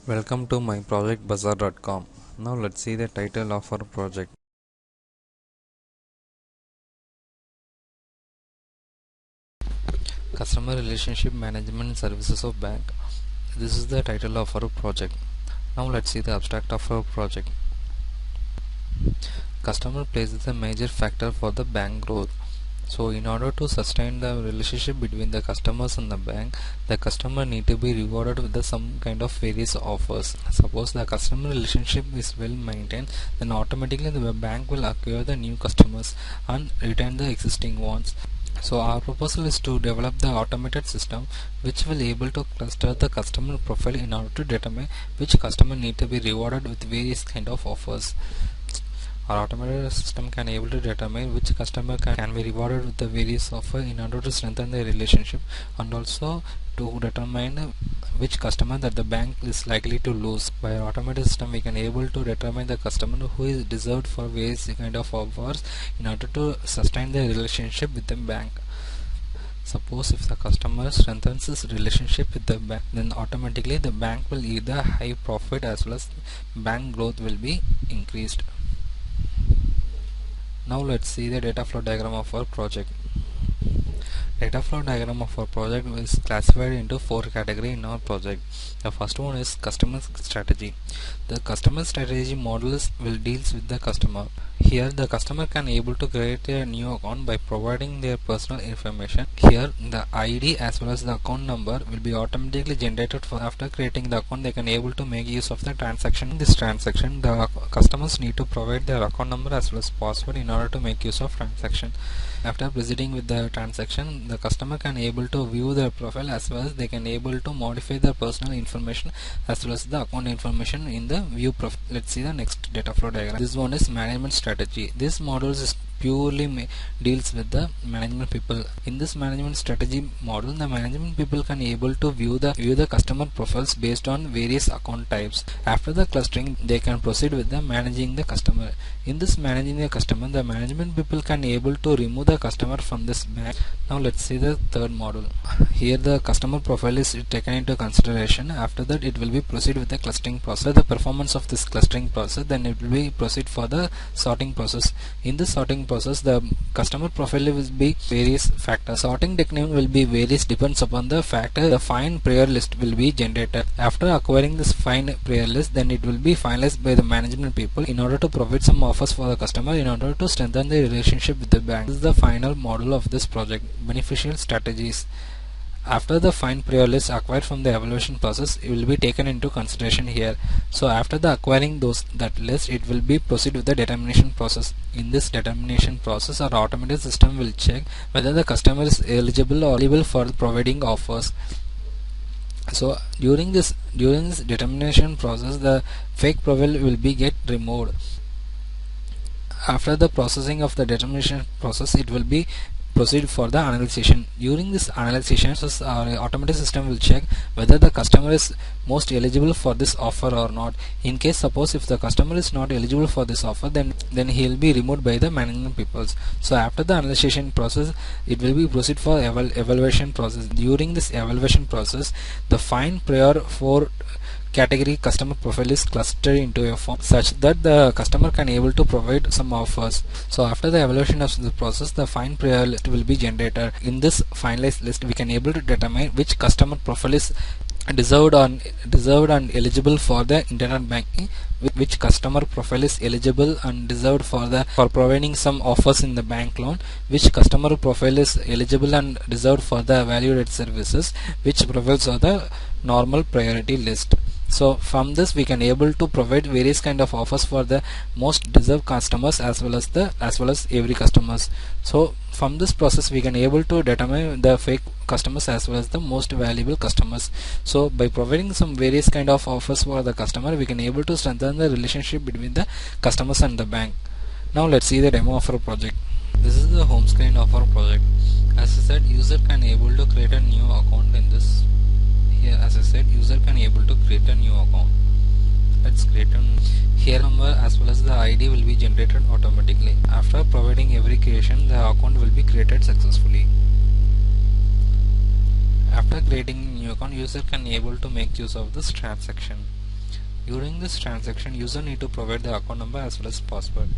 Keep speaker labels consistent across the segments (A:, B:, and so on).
A: Welcome to my project bazaar.com. Now let's see the title of our project. Customer Relationship Management Services of Bank. This is the title of our project. Now let's see the abstract of our project. Customer plays a major factor for the bank growth. So in order to sustain the relationship between the customers and the customer need to be rewarded with some kind of various offers. Suppose the customer relationship is well maintained, then automatically the bank will acquire the new customers and retain the existing ones. So our proposal is to develop the automated system which will able to cluster the customer profile in order to determine which customer need to be rewarded with various kind of offers. Our automated system can able to determine which customer can be rewarded with the various offer in order to strengthen the relationship, and also to determine which customer that the bank is likely to lose. By our automated system we can able to determine the customer who is deserved for various kind of offers in order to sustain the relationship with the bank. Suppose if the customer strengthens his relationship with the bank, then automatically the bank will either high profit as well as bank growth will be increased. Now let's see the data flow diagram of our project. Data flow diagram of our project is classified into 4 categories in our project. The first one is customer strategy. The customer strategy model will deals with the customer. Here the customer can able to create a new account by providing their personal information. Here the ID as well as the account number will be automatically generated for after creating the account. They can able to make use of the transaction. In this transaction the customers need to provide their account number as well as password in order to make use of transaction. After proceeding with the transaction, the customer can able to view their profile as well as they can able to modify their personal information as well as the account information in the view profile. Let's see the next data flow diagram. This one is management strategy. This model is purely deals with the management people. In this management strategy model, the management people can able to view the customer profiles based on various account types. After the clustering, they can proceed with the managing the customer. In this managing the customer, the management people can able to remove the customer from this bank. Now let's see the third model. Here the customer profile is taken into consideration. After that it will be proceed with the clustering process. The performance of this clustering process, then it will be proceed for the sorting process. In this sorting process, the customer profile will be various factors. Sorting technique will be various depends upon the factor. The fine prior list will be generated. After acquiring this fine prior list, then it will be finalized by the management people in order to provide some offers for the customer in order to strengthen the relationship with the bank. This is the final model of this project. Beneficial strategies. After the fine prior list acquired from the evaluation process, it will be taken into consideration here. So after the acquiring that list, it will be proceed with the determination process. In this determination process, our automated system will check whether the customer is eligible or eligible for providing offers. So during this determination process, the fake profile will be get removed. After the processing of the determination process, it will be proceed for the analyzation. During this analyzation, our automated system will check whether the customer is most eligible for this offer or not. In case suppose if the customer is not eligible for this offer, then he will be removed by the management peoples. So after the analyzation process, it will be proceed for evaluation process. During this evaluation process, the fine prior for category customer profile is clustered into a form such that the customer can able to provide some offers. So after the evaluation of the process, the fine prior list will be generated. In this finalized list, we can able to determine which customer profile is deserved and eligible for the internet banking, which customer profile is eligible and deserved for providing some offers in the bank loan, which customer profile is eligible and deserved for the value-added services, which profiles are the normal priority list. So from this we can able to provide various kind of offers for the most deserved customers as well as every customers. So from this process we can able to determine the fake customers as well as the most valuable customers. So by providing some various kind of offers for the customer, we can able to strengthen the relationship between the customers and the bank. Now let's see the demo of our project. This is the home screen of our project. As I said, user can able to create a new account in this. Here as I said, user can able to create a new account. Let's create here number as well as the ID will be generated automatically. After providing every creation, the account will be created successfully. After creating new account, user can able to make use of this transaction. During this transaction, user need to provide the account number as well as password.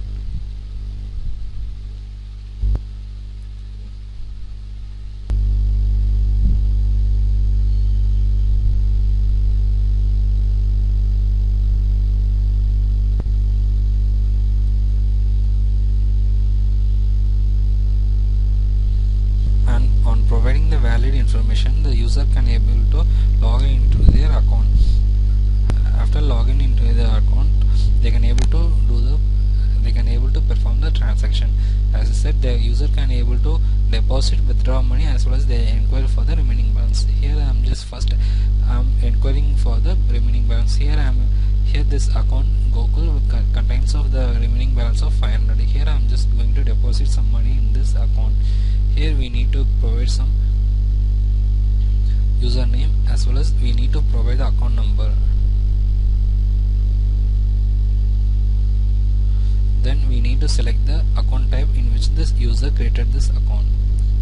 A: And on providing the valid information, the user can able to log into their account. After logging into their account, they can able to perform the transaction. As I said, the user can able to deposit, withdraw money as well as they inquire for the remaining balance. Here I am just first inquiring for the remaining balance. Here this account Gokul contains of the remaining balance of 500. Here I am just going to deposit some money in this account. Here we need to provide some username as well as we need to provide the account number. Then we need to select the account type in which this user created this account.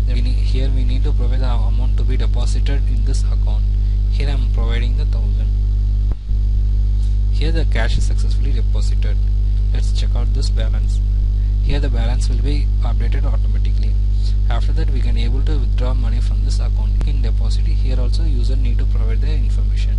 A: Here we need to provide the amount to be deposited in this account. Here I am providing the 1000. Here the cash is successfully deposited. Let's check out this balance. Here the balance will be updated automatically. After that we can able to withdraw money from this account. In deposit, here also user need to provide the information.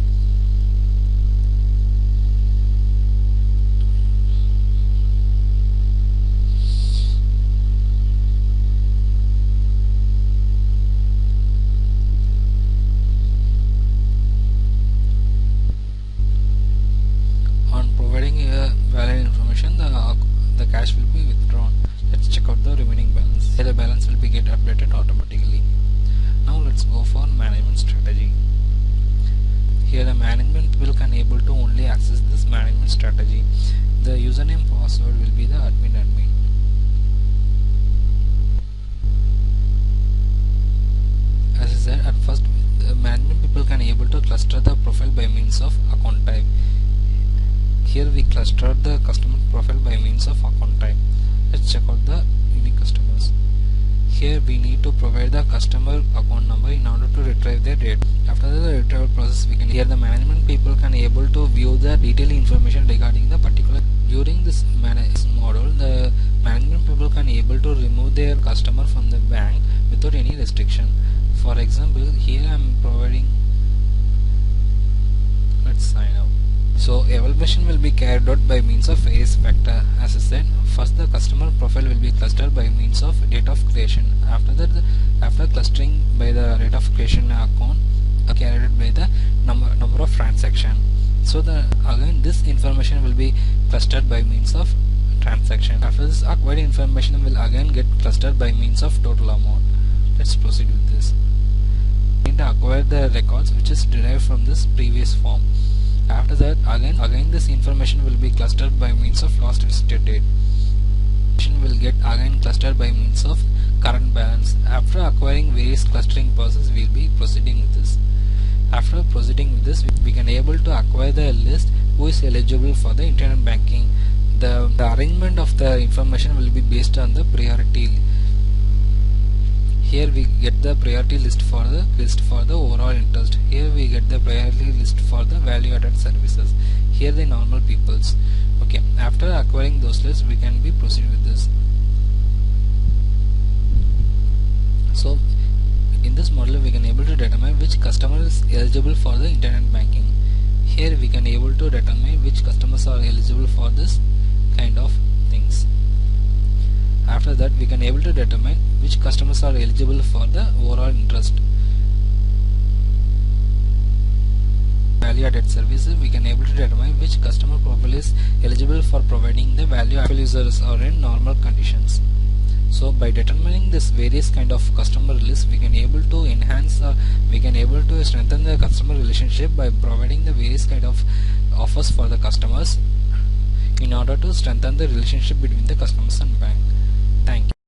A: Valid information, the cash will be withdrawn. Let's check out the remaining balance. Here the balance will be get updated automatically. Now let's go for management strategy. Here the management people can able to only access this management strategy. The username password will be the admin. As I said, at first the management people can able to cluster the profile by means of account type. Here we clustered the customer profile by means of account type. Let's check out the unique customers. Here we need to provide the customer account number in order to retrieve their data. After the retrieval process, here the management people can able to view the detailed information regarding the particular. During this model, the management people can able to remove their customer from the bank without any restriction. For example, here I am providing. Let's sign up. So evaluation will be carried out by means of various factors. As I said, first the customer profile will be clustered by means of date of creation. After that, after clustering by the rate of creation account carried by the number of transaction. So again this information will be clustered by means of transaction. After this, acquired information will again get clustered by means of total amount. Let's proceed with this. We need to acquire the records which is derived from this previous form. After that, again this information will be clustered by means of last visited date. Will get again clustered by means of current balance. After acquiring various clustering process, we will be proceeding with this. After proceeding with this, we can able to acquire the list who is eligible for the internet banking. The arrangement of the information will be based on the priority. Here we get the priority list for the overall interest. Here we get the priority list for the value added services. Here the normal peoples. Okay, after acquiring those lists, we can be proceed with this. So in this model we can able to determine which customer is eligible for the internet banking. Here we can able to determine which customers are eligible for this kind of things. After that, we can able to determine which customers are eligible for the overall interest. Value added services, we can able to determine which customer profile is eligible for providing the value added users or in normal conditions. So by determining this various kind of customer list, we can able to enhance we can able to strengthen the customer relationship by providing the various kind of offers for the customers in order to strengthen the relationship between the customers and bank. Thank you.